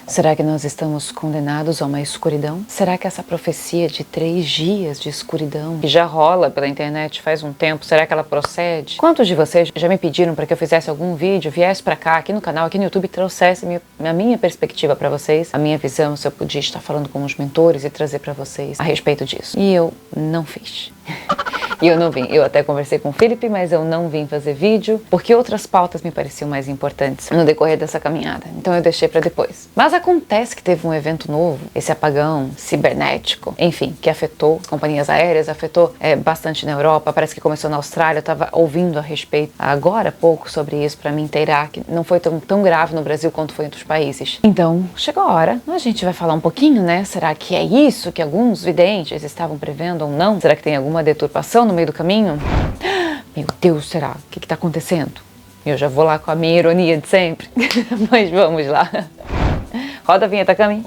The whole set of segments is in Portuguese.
Será que nós estamos condenados a uma escuridão? Será que essa profecia de 3 dias de escuridão, que já rola pela internet faz um tempo, será que ela procede? Quantos de vocês já me pediram para que eu fizesse algum vídeo, viesse para cá, aqui no canal, aqui no YouTube, trouxesse a minha perspectiva para vocês, a minha visão, se eu podia estar falando com os mentores e trazer para vocês a respeito disso? E eu não fiz. E eu não vim. Eu até conversei com o Felipe, mas eu não vim fazer vídeo porque outras pautas me pareciam mais importantes no decorrer dessa caminhada. Então eu deixei para depois. Mas acontece que teve um evento novo, esse apagão cibernético, enfim, que afetou as companhias aéreas, afetou bastante na Europa, parece que começou na Austrália. Eu estava ouvindo a respeito agora há pouco sobre isso para me inteirar, que não foi tão grave no Brasil quanto foi em outros países. Então, chegou a hora, a gente vai falar um pouquinho, né? Será que é isso que alguns videntes estavam prevendo ou não? Será que tem alguma deturpação no meio do caminho? Meu Deus, será? O que está acontecendo? Eu já vou lá com a minha ironia de sempre. Mas vamos lá. Roda a vinheta, Cami.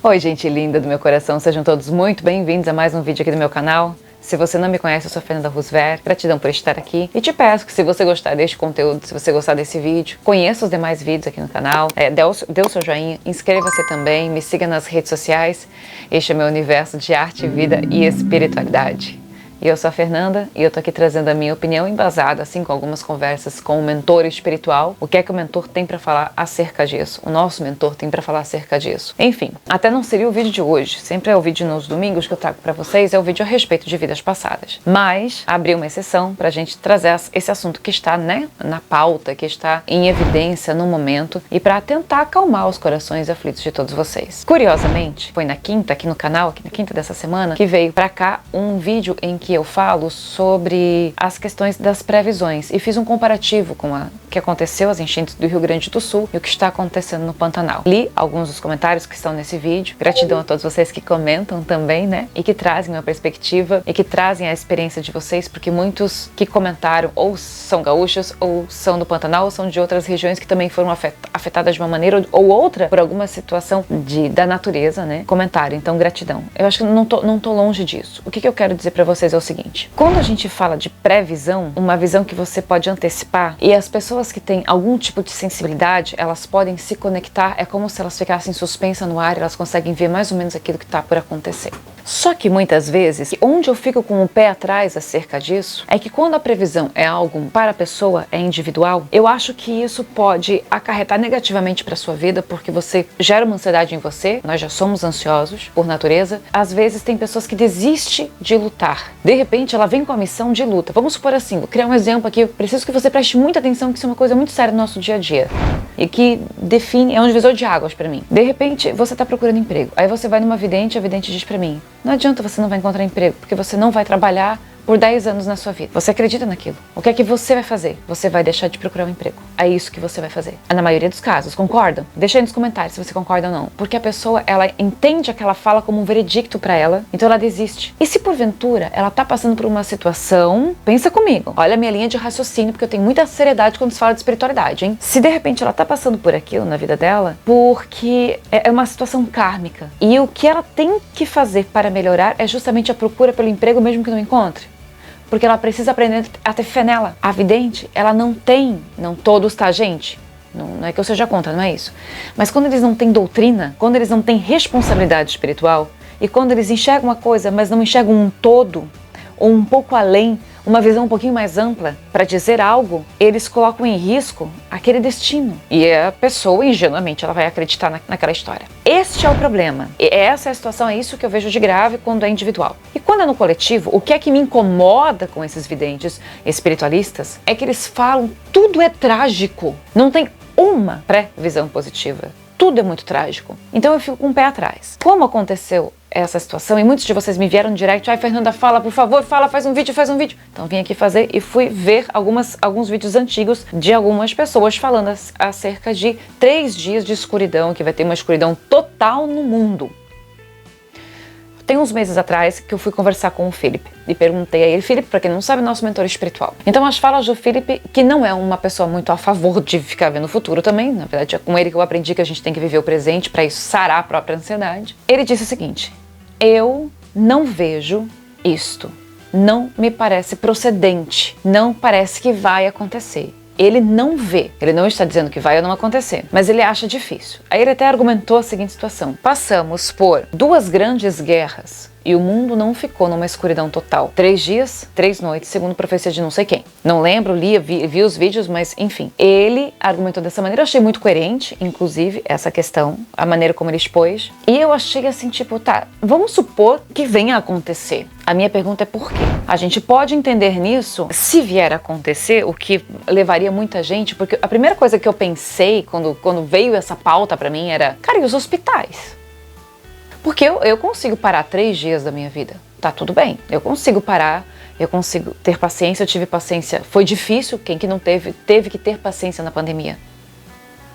Oi, gente linda do meu coração. Sejam todos muito bem-vindos a mais um vídeo aqui do meu canal. Se você não me conhece, eu sou a Fernanda Roosevelt, gratidão por estar aqui. E te peço que se você gostar deste conteúdo, se você gostar desse vídeo, conheça os demais vídeos aqui no canal, dê o seu joinha, inscreva-se também, me siga nas redes sociais. Este é meu universo de arte, vida e espiritualidade. E eu sou a Fernanda e eu tô aqui trazendo a minha opinião embasada, assim, com algumas conversas com o mentor espiritual. O que é que o mentor tem pra falar acerca disso? O nosso mentor tem pra falar acerca disso. Enfim, até não seria o vídeo de hoje. Sempre é o vídeo nos domingos que eu trago pra vocês, é o vídeo a respeito de vidas passadas. Mas abri uma exceção pra gente trazer esse assunto que está, né, na pauta, que está em evidência no momento e pra tentar acalmar os corações aflitos de todos vocês. Curiosamente, foi na quinta, aqui no canal, aqui na quinta dessa semana, que veio pra cá um vídeo em que eu falo sobre as questões das previsões e fiz um comparativo com o que aconteceu, as enchentes do Rio Grande do Sul e o que está acontecendo no Pantanal. Li alguns dos comentários que estão nesse vídeo, gratidão a todos vocês que comentam também, né, e que trazem uma perspectiva e que trazem a experiência de vocês, porque muitos que comentaram ou são gaúchos, ou são do Pantanal, ou são de outras regiões que também foram afetadas de uma maneira ou outra por alguma situação da natureza, né, comentaram. Então, gratidão. Eu acho que não tô longe disso. O que eu quero dizer pra vocês é o seguinte: quando a gente fala de previsão, uma visão que você pode antecipar, e as pessoas que têm algum tipo de sensibilidade, elas podem se conectar, é como se elas ficassem suspensas no ar, elas conseguem ver mais ou menos aquilo que está por acontecer. Só que muitas vezes, onde eu fico com o pé atrás acerca disso, é que quando a previsão é algo para a pessoa, é individual, eu acho que isso pode acarretar negativamente para a sua vida, porque você gera uma ansiedade em você, nós já somos ansiosos por natureza. Às vezes tem pessoas que desistem de lutar. De repente ela vem com a missão de luta. Vamos supor assim, vou criar um exemplo aqui, eu preciso que você preste muita atenção, que isso é uma coisa muito séria no nosso dia a dia. E que define, é um divisor de águas pra mim. De repente, você tá procurando emprego. Aí você vai numa vidente, a vidente diz pra mim: não adianta, você não vai encontrar emprego, porque você não vai trabalhar por 10 anos na sua vida. Você acredita naquilo? O que é que você vai fazer? Você vai deixar de procurar um emprego. É isso que você vai fazer. Na maioria dos casos, concordam? Deixa aí nos comentários se você concorda ou não. Porque a pessoa, ela entende aquela fala como um veredicto pra ela, então ela desiste. E se porventura ela tá passando por uma situação, pensa comigo, olha a minha linha de raciocínio, porque eu tenho muita seriedade quando se fala de espiritualidade, hein? Se de repente ela tá passando por aquilo na vida dela, porque é uma situação kármica, e o que ela tem que fazer para melhorar é justamente a procura pelo emprego, mesmo que não encontre. Porque ela precisa aprender a ter fé nela. A vidente, ela não tem, não todos, tá, gente? Não é que eu seja contra, não é isso. Mas quando eles não têm doutrina, quando eles não têm responsabilidade espiritual, e quando eles enxergam uma coisa, mas não enxergam um todo, ou um pouco além, uma visão um pouquinho mais ampla, para dizer algo, eles colocam em risco aquele destino. E a pessoa, ingenuamente, ela vai acreditar naquela história. Este é o problema. E essa é a situação, é isso que eu vejo de grave quando é individual. E quando é no coletivo, o que é que me incomoda com esses videntes espiritualistas é que eles falam tudo é trágico. Não tem uma pré-visão positiva. Tudo é muito trágico. Então eu fico com o pé atrás. Como aconteceu essa situação, e muitos de vocês me vieram no direct: ai, Fernanda, fala, por favor, fala, faz um vídeo. Então vim aqui fazer e fui ver alguns vídeos antigos de algumas pessoas falando acerca de 3 dias de escuridão, que vai ter uma escuridão total no mundo. Tem uns meses atrás que eu fui conversar com o Felipe e perguntei a ele, Felipe, pra quem não sabe, é nosso mentor espiritual. Então as falas do Felipe, que não é uma pessoa muito a favor de ficar vendo o futuro também, na verdade é com ele que eu aprendi que a gente tem que viver o presente para isso sarar a própria ansiedade. Ele disse o seguinte: eu não vejo isto. não me parece procedente, não parece que vai acontecer. Ele não vê, ele não está dizendo que vai ou não acontecer, mas ele acha difícil. Aí ele até argumentou a seguinte situação: passamos por 2 grandes guerras e o mundo não ficou numa escuridão total. 3 dias, 3 noites, segundo profecia de não sei quem. Não lembro, vi os vídeos, mas enfim. Ele argumentou dessa maneira, eu achei muito coerente, inclusive, essa questão, a maneira como ele expôs. E eu achei assim, tipo, tá, vamos supor que venha a acontecer. A minha pergunta é por quê? A gente pode entender nisso, se vier a acontecer, o que levaria muita gente, porque a primeira coisa que eu pensei quando veio essa pauta pra mim era, cara, e os hospitais? Porque eu consigo parar 3 dias da minha vida, tá tudo bem, eu consigo parar, eu consigo ter paciência, eu tive paciência, foi difícil, quem que não teve que ter paciência na pandemia.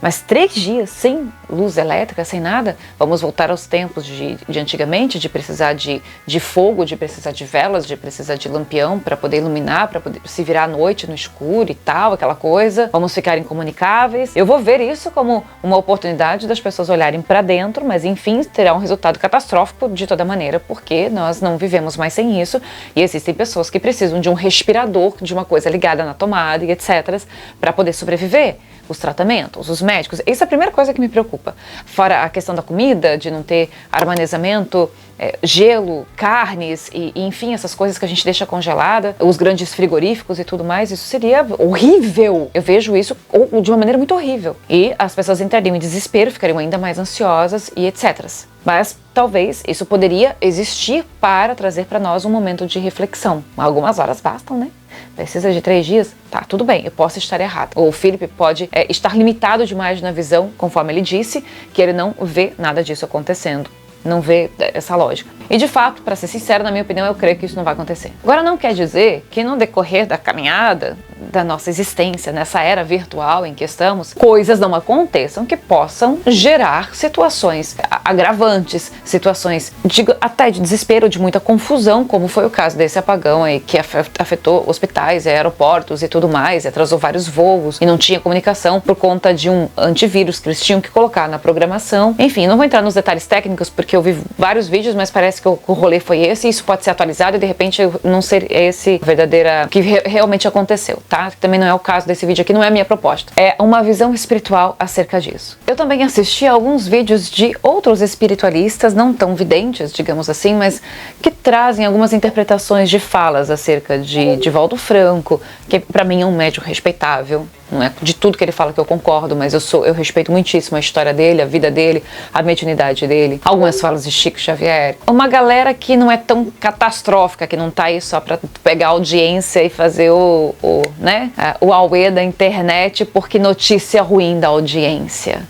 Mas 3 dias sem luz elétrica, sem nada, vamos voltar aos tempos de antigamente, de precisar de fogo, de precisar de velas, de precisar de lampião para poder iluminar, para poder se virar à noite no escuro e tal, aquela coisa. Vamos ficar incomunicáveis. Eu vou ver isso como uma oportunidade das pessoas olharem para dentro, mas enfim, terá um resultado catastrófico de toda maneira, porque nós não vivemos mais sem isso e existem pessoas que precisam de um respirador, de uma coisa ligada na tomada e etc, para poder sobreviver. Os tratamentos, os médicos, isso é a primeira coisa que me preocupa. Fora a questão da comida, de não ter armazenamento, gelo, carnes e enfim, essas coisas que a gente deixa congelada, os grandes frigoríficos e tudo mais, isso seria horrível. Eu vejo isso de uma maneira muito horrível. E as pessoas entrariam em desespero, ficariam ainda mais ansiosas e etc. Mas talvez isso poderia existir para trazer para nós um momento de reflexão. Algumas horas bastam, né? Precisa de 3 dias? Tá, tudo bem, eu posso estar errado. Ou o Felipe pode estar limitado demais na visão, conforme ele disse, que ele não vê nada disso acontecendo. Não vê essa lógica. E de fato, para ser sincero, na minha opinião, eu creio que isso não vai acontecer. Agora não quer dizer que no decorrer da caminhada, da nossa existência, nessa era virtual em que estamos, coisas não aconteçam que possam gerar situações agravantes, situações até de desespero, de muita confusão, como foi o caso desse apagão aí, que afetou hospitais, aeroportos e tudo mais, atrasou vários voos e não tinha comunicação por conta de um antivírus que eles tinham que colocar na programação. Enfim, não vou entrar nos detalhes técnicos porque eu vi vários vídeos, mas parece que o rolê foi esse, e isso pode ser atualizado e de repente não ser esse verdadeira que realmente aconteceu, tá? Também não é o caso desse vídeo aqui, não é a minha proposta. É uma visão espiritual acerca disso. Eu também assisti a alguns vídeos de outros espiritualistas, não tão videntes, digamos assim, mas que trazem algumas interpretações de falas acerca de Divaldo Franco, que pra mim é um médium respeitável. Não é de tudo que ele fala que eu concordo, mas eu respeito muitíssimo a história dele, a vida dele, a mediunidade dele. Algumas falas de Chico Xavier. Uma galera que não é tão catastrófica, que não tá aí só pra pegar audiência e fazer o auê da internet porque notícia ruim da audiência.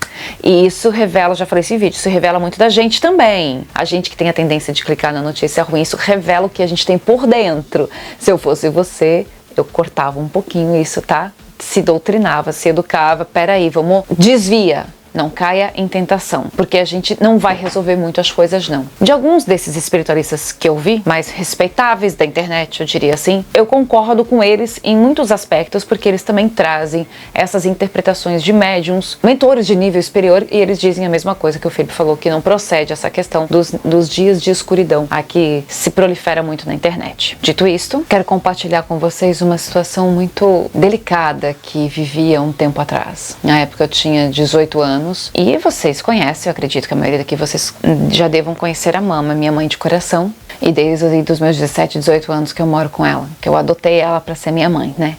E isso revela, já falei esse vídeo, isso revela muito da gente também. A gente que tem a tendência de clicar na notícia ruim, isso revela o que a gente tem por dentro. Se eu fosse você, eu cortava um pouquinho isso, tá? Se doutrinava, se educava, peraí, vamos, desvia, não caia em tentação, porque a gente não vai resolver muito as coisas não. De alguns desses espiritualistas que eu vi, mais respeitáveis da internet, eu diria assim, eu concordo com eles em muitos aspectos, porque eles também trazem essas interpretações de médiums, mentores de nível superior, e eles dizem a mesma coisa que o Felipe falou, que não procede essa questão dos dias de escuridão, a que se prolifera muito na internet. Dito isto, quero compartilhar com vocês uma situação muito delicada que vivia um tempo atrás. Na época eu tinha 18 anos, e vocês conhecem, eu acredito que a maioria daqui vocês já devam conhecer a Mama, minha mãe de coração, e desde os meus 17, 18 anos que eu moro com ela, que eu adotei ela para ser minha mãe, né?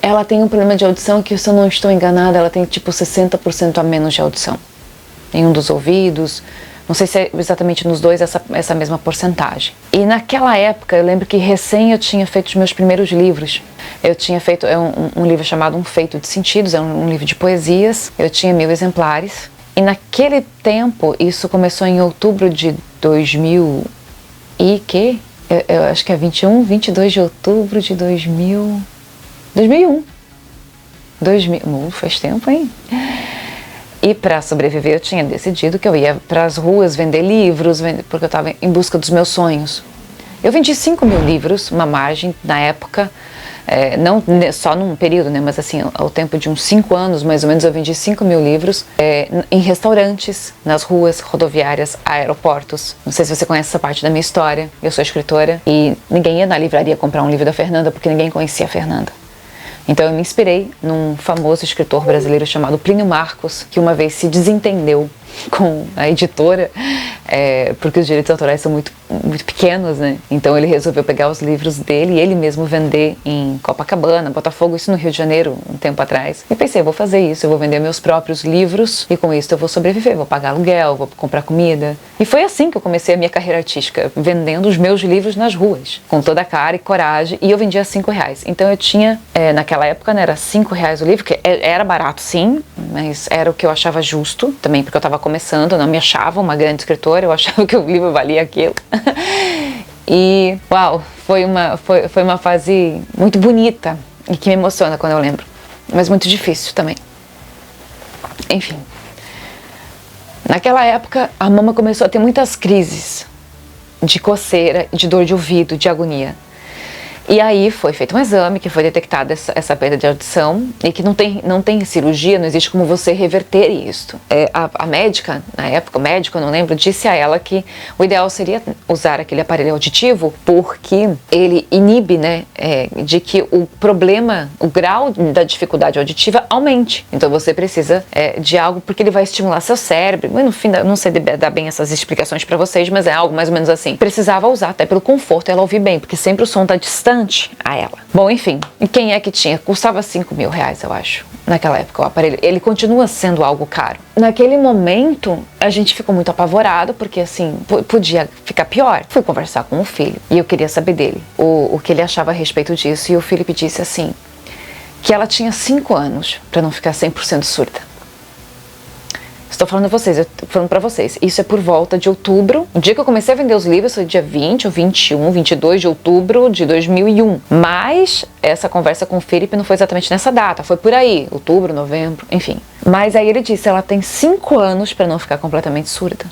Ela tem um problema de audição que, se eu não estou enganada, ela tem tipo 60% a menos de audição em um dos ouvidos. Não sei se é exatamente nos dois essa mesma porcentagem. E naquela época, eu lembro que recém eu tinha feito os meus primeiros livros. Eu tinha feito um livro chamado Um Feito de Sentidos, é um livro de poesias. Eu tinha 1000 exemplares. E naquele tempo, isso começou em outubro de 2000 e que? Eu acho que é 22 de outubro de 2001. 2000, faz tempo, hein? E para sobreviver eu tinha decidido que eu ia para as ruas vender livros, porque eu estava em busca dos meus sonhos. Eu vendi 5.000 livros, uma margem na época, não só num período, né, mas assim, ao tempo de uns 5 anos, mais ou menos, eu vendi 5 mil livros em restaurantes, nas ruas, rodoviárias, aeroportos. Não sei se você conhece essa parte da minha história. Eu sou escritora e ninguém ia na livraria comprar um livro da Fernanda porque ninguém conhecia a Fernanda. Então eu me inspirei num famoso escritor brasileiro chamado Plínio Marcos, que uma vez se desentendeu com a editora, porque os direitos autorais são muito pequenos, né? Então ele resolveu pegar os livros dele e ele mesmo vender em Copacabana, Botafogo, isso no Rio de Janeiro, um tempo atrás. E pensei, vou fazer isso, eu vou vender meus próprios livros e com isso eu vou sobreviver, vou pagar aluguel, vou comprar comida. E foi assim que eu comecei a minha carreira artística, vendendo os meus livros nas ruas, com toda a cara e coragem, e eu vendia a R$5. Então eu tinha, naquela época, né, era R$5 o livro, que era barato sim, mas era o que eu achava justo, também porque eu estava começando, eu não me achava uma grande escritora, eu achava que o livro valia aquilo. E, uau, foi uma fase muito bonita e que me emociona quando eu lembro, mas muito difícil também. Enfim, naquela época a mama começou a ter muitas crises de coceira, de dor de ouvido, de agonia. E aí foi feito um exame que foi detectada essa perda de audição e que não tem cirurgia, não existe como você reverter isso. A médica, na época, o médico, eu não lembro, disse a ela que o ideal seria usar aquele aparelho auditivo porque ele inibe, né, de que o problema, o grau da dificuldade auditiva aumente. Então você precisa de algo porque ele vai estimular seu cérebro. Mas no fim, não sei dar bem essas explicações para vocês, mas é algo mais ou menos assim. Precisava usar até pelo conforto, ela ouvir bem, porque sempre o som está distante a ela. Bom, enfim, e quem é que tinha? Custava R$5 mil, eu acho, naquela época o aparelho. Ele continua sendo algo caro. Naquele momento, a gente ficou muito apavorado, porque assim, podia ficar pior. Fui conversar com o filho e eu queria saber dele, o que ele achava a respeito disso. E o Felipe disse assim, que ela tinha 5 anos para não ficar 100% surda. Estou falando para vocês, isso é por volta de outubro. O dia que eu comecei a vender os livros foi dia 20 ou 21, 22 de outubro de 2001. Mas essa conversa com o Felipe não foi exatamente nessa data, foi por aí, outubro, novembro, enfim. Mas aí ele disse, ela tem 5 anos para não ficar completamente surda.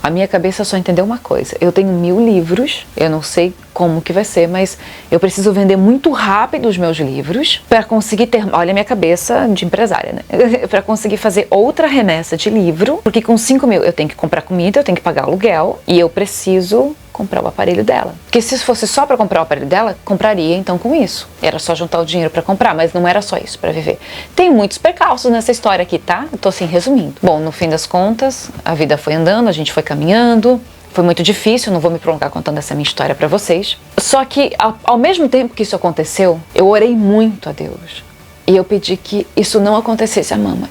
A minha cabeça só entendeu uma coisa, eu tenho 1000 livros, eu não sei como que vai ser, mas eu preciso vender muito rápido os meus livros para conseguir ter, olha a minha cabeça de empresária, né? Para conseguir fazer outra remessa de livro, porque com 5 mil eu tenho que comprar comida, eu tenho que pagar aluguel e eu preciso comprar o aparelho dela. Porque se fosse só para comprar o aparelho dela, compraria então com isso. Era só juntar o dinheiro para comprar, mas não era só isso para viver. Tem muitos percalços nessa história aqui, tá? Eu tô assim resumindo. Bom, no fim das contas, a vida foi andando, a gente foi caminhando. Foi muito difícil, não vou me prolongar contando essa minha história para vocês. Só que ao mesmo tempo que isso aconteceu, eu orei muito a Deus. E eu pedi que isso não acontecesse a mama.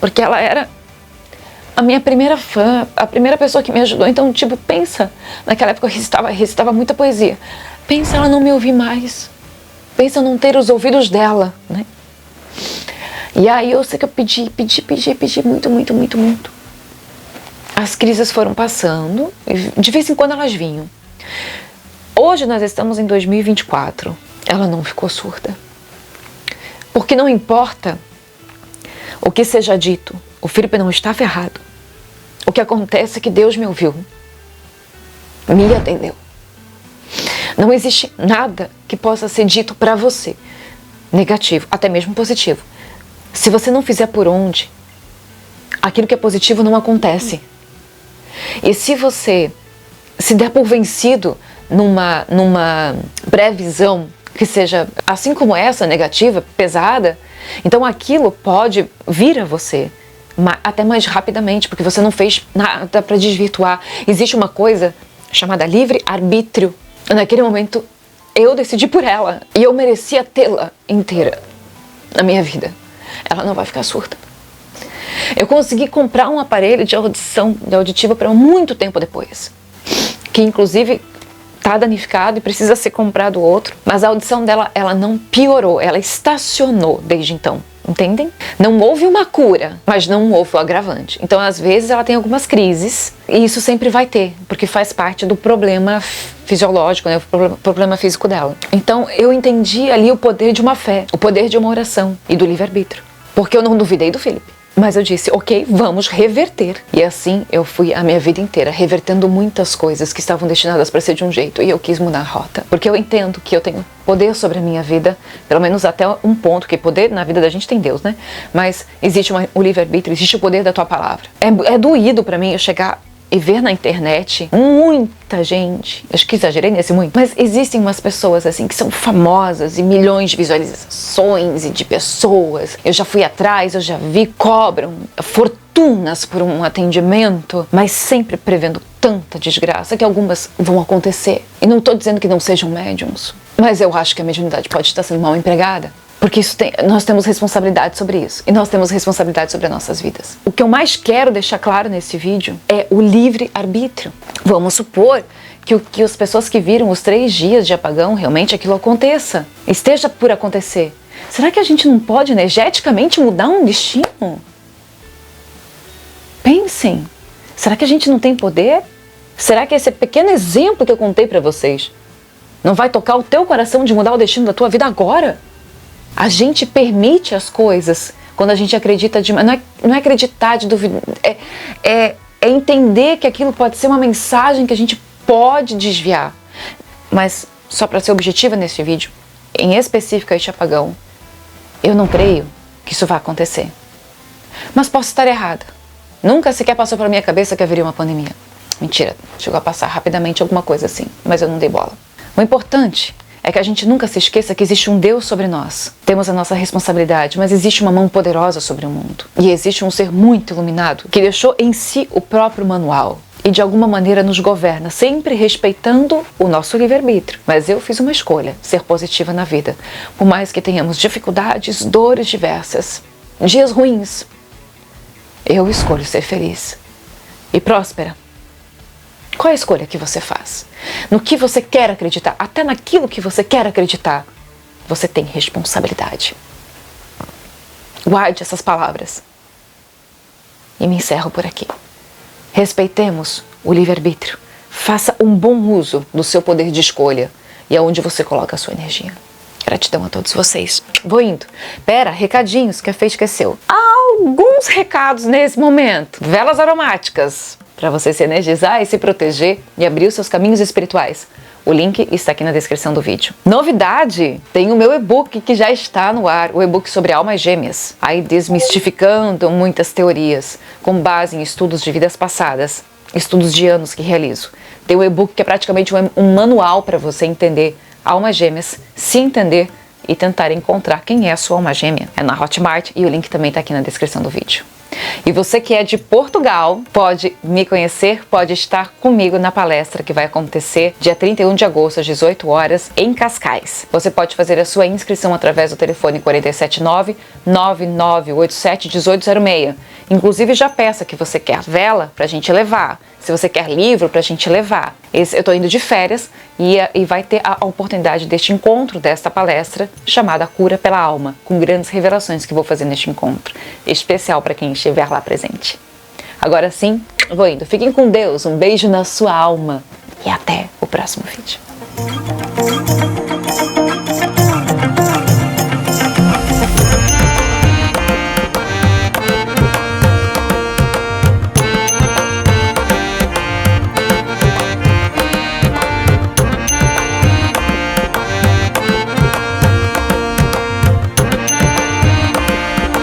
Porque ela era a minha primeira fã, a primeira pessoa que me ajudou. Então, tipo, pensa, naquela época eu recitava muita poesia. Pensa ela não me ouvir mais. Pensa eu não ter os ouvidos dela, né? E aí eu sei que eu pedi muito. As crises foram passando, e de vez em quando elas vinham. Hoje nós estamos em 2024. Ela não ficou surda. Porque não importa o que seja dito, o Felipe não está ferrado. O que acontece é que Deus me ouviu, me atendeu. Não existe nada que possa ser dito para você, negativo, até mesmo positivo. Se você não fizer por onde, aquilo que é positivo não acontece. E se você se der por vencido numa previsão que seja assim como essa, negativa, pesada, então aquilo pode vir a você até mais rapidamente, porque você não fez nada para desvirtuar. Existe uma coisa chamada livre-arbítrio. Naquele momento, eu decidi por ela e eu merecia tê-la inteira na minha vida. Ela não vai ficar surda. Eu consegui comprar um aparelho de auditiva para muito tempo depois, que inclusive está danificado e precisa ser comprado outro, mas a audição dela, ela não piorou, ela estacionou desde então, entendem? Não houve uma cura, mas não houve o agravante. Então, às vezes, ela tem algumas crises, e isso sempre vai ter, porque faz parte do problema fisiológico, né? O problema físico dela. Então, eu entendi ali o poder de uma fé, o poder de uma oração e do livre-arbítrio, porque eu não duvidei do Felipe. Mas eu disse, ok, vamos reverter. E assim eu fui a minha vida inteira, revertendo muitas coisas que estavam destinadas para ser de um jeito. E eu quis mudar a rota. Porque eu entendo que eu tenho poder sobre a minha vida, pelo menos até um ponto, que poder na vida da gente tem Deus, né? Mas existe o livre-arbítrio, existe o poder da tua palavra. É doído para mim eu chegar e ver na internet muita gente, acho que exagerei nesse muito, mas existem umas pessoas assim que são famosas e milhões de visualizações e de pessoas. Eu já fui atrás, eu já vi, cobram fortunas por um atendimento, mas sempre prevendo tanta desgraça que algumas vão acontecer. E não estou dizendo que não sejam médiums, mas eu acho que a mediunidade pode estar sendo mal empregada. Porque nós temos responsabilidade sobre isso. E nós temos responsabilidade sobre as nossas vidas. O que eu mais quero deixar claro nesse vídeo é o livre-arbítrio. Vamos supor que as pessoas que viram os 3 dias de apagão, realmente aquilo aconteça. Esteja por acontecer. Será que a gente não pode energeticamente mudar um destino? Pensem. Será que a gente não tem poder? Será que esse pequeno exemplo que eu contei para vocês não vai tocar o teu coração de mudar o destino da tua vida agora? A gente permite as coisas quando a gente acredita demais. Não é acreditar de duvidar, é entender que aquilo pode ser uma mensagem que a gente pode desviar. Mas, só para ser objetiva nesse vídeo, em específico a este apagão, eu não creio que isso vai acontecer. Mas posso estar errada. Nunca sequer passou pela minha cabeça que haveria uma pandemia. Mentira, chegou a passar rapidamente alguma coisa assim, mas eu não dei bola. O importante é que a gente nunca se esqueça que existe um Deus sobre nós. Temos a nossa responsabilidade, mas existe uma mão poderosa sobre o mundo. E existe um ser muito iluminado que deixou em si o próprio manual. E de alguma maneira nos governa, sempre respeitando o nosso livre-arbítrio. Mas eu fiz uma escolha, ser positiva na vida. Por mais que tenhamos dificuldades, dores diversas, dias ruins, eu escolho ser feliz e próspera. Qual é a escolha que você faz? No que você quer acreditar, até naquilo que você quer acreditar, você tem responsabilidade. Guarde essas palavras. E me encerro por aqui. Respeitemos o livre-arbítrio. Faça um bom uso do seu poder de escolha e aonde você coloca a sua energia. Gratidão a todos vocês. Vou indo. Pera, recadinhos que a Fê esqueceu. Alguns recados nesse momento. Velas aromáticas para você se energizar e se proteger e abrir os seus caminhos espirituais. O link está aqui na descrição do vídeo. Novidade! Tem o meu e-book que já está no ar, o e-book sobre almas gêmeas. Aí desmistificando muitas teorias, com base em estudos de vidas passadas, estudos de anos que realizo. Tem o e-book que é praticamente um manual para você entender almas gêmeas, se entender e tentar encontrar quem é a sua alma gêmea. É na Hotmart e o link também está aqui na descrição do vídeo. E você que é de Portugal, pode me conhecer, pode estar comigo na palestra que vai acontecer dia 31 de agosto, às 18 horas, em Cascais. Você pode fazer a sua inscrição através do telefone 479-9987-1806. Inclusive já peça que você quer vela pra gente levar, se você quer livro pra gente levar. Eu tô indo de férias e vai ter a oportunidade deste encontro, desta palestra, chamada Cura pela Alma, com grandes revelações que vou fazer neste encontro, especial para quem estiver lá presente. Agora sim, vou indo. Fiquem com Deus, um beijo na sua alma e até o próximo vídeo.